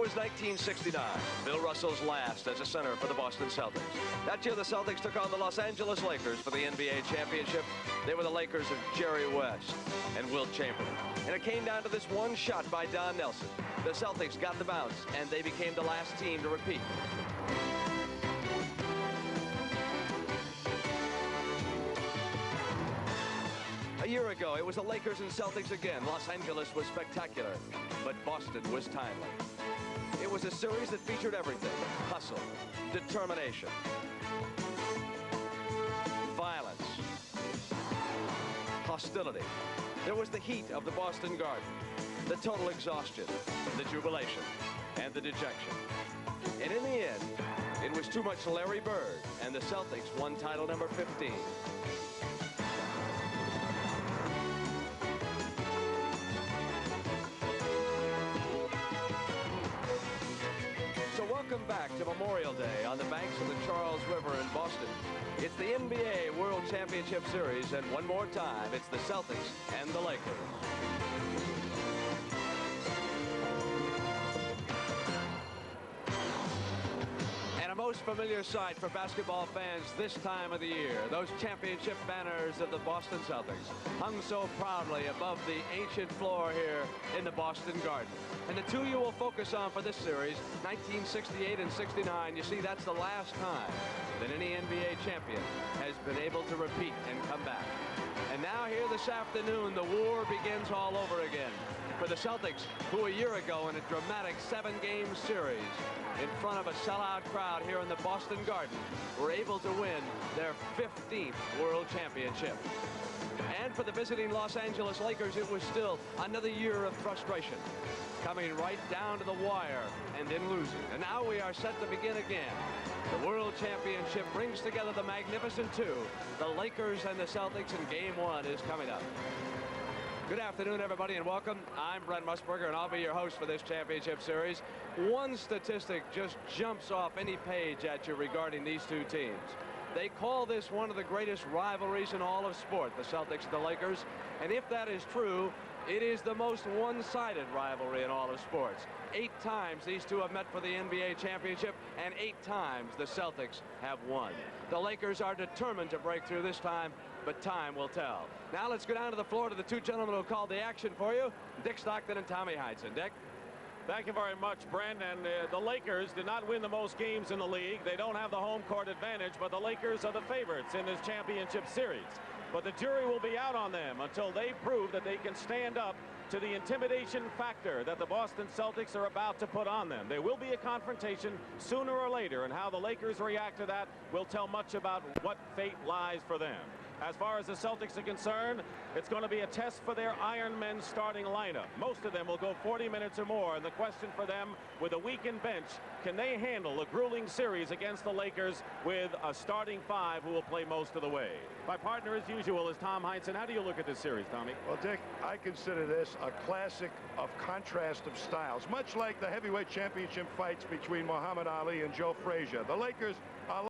was 1969, Bill Russell's last as a center for the Boston Celtics. That year, the Celtics took on the Los Angeles Lakers for the NBA championship. They were the Lakers of Jerry West and Wilt Chamberlain. And it came down to this one shot by Don Nelson. The Celtics got the bounce, and they became the last team to repeat. A year ago, it was the Lakers and Celtics again. Los Angeles was spectacular, but Boston was timely. It was a series that featured everything: hustle, determination, violence, hostility. There was the heat of the Boston Garden, the total exhaustion, the jubilation, and the dejection. And in the end, it was too much Larry Bird, and the Celtics won title number 15. Welcome back to Memorial Day on the banks of the Charles River in Boston. It's the NBA World Championship Series, and one more time, it's the Celtics and the Lakers. And a most familiar sight for basketball fans this time of the year. Those championship banners of the Boston Celtics hung so proudly above the ancient floor here in the Boston Garden. And the two you will focus on for this series, 1968 and 69, you see that's the last time that any NBA champion has been able to repeat and come back. And now here this afternoon, the war begins all over again for the Celtics, who a year ago in a dramatic 7-game series in front of a sellout crowd here in the Boston Garden were able to win their 15th World Championship. And for the visiting Los Angeles Lakers, it was still another year of frustration, coming right down to the wire and then losing. And now we are set to begin again. The World Championship brings together the Magnificent Two, the Lakers and the Celtics, and Game 1 is coming up. Good afternoon, everybody, and welcome. I'm Brent Musburger, and I'll be your host for this championship series. One statistic just jumps off any page at you regarding these two teams. They call this one of the greatest rivalries in all of sport, the Celtics and the Lakers. And if that is true, it is the most one-sided rivalry in all of sports. 8 times these two have met for the NBA championship, and 8 times the Celtics have won. The Lakers are determined to break through this time, but time will tell. Now let's go down to the floor to the two gentlemen who called the action for you, Dick Stockton and Tommy Heinsohn. Dick? Thank you very much, Brent. And the Lakers did not win the most games in the league. They don't have the home court advantage, but the Lakers are the favorites in this championship series. But the jury will be out on them until they prove that they can stand up to the intimidation factor that the Boston Celtics are about to put on them. There will be a confrontation sooner or later, and how the Lakers react to that will tell much about what fate lies for them. As far as the Celtics are concerned, it's going to be a test for their Iron Men starting lineup. Most of them will go 40 minutes or more, and the question for them, with a weakened bench, can they handle a grueling series against the Lakers with a starting 5 who will play most of the way? My partner, as usual, is Tom Heinsohn. How do you look at this series, Tommy? Well, Dick, I consider this a classic of contrast of styles, much like the heavyweight championship fights between Muhammad Ali and Joe Frazier. The Lakers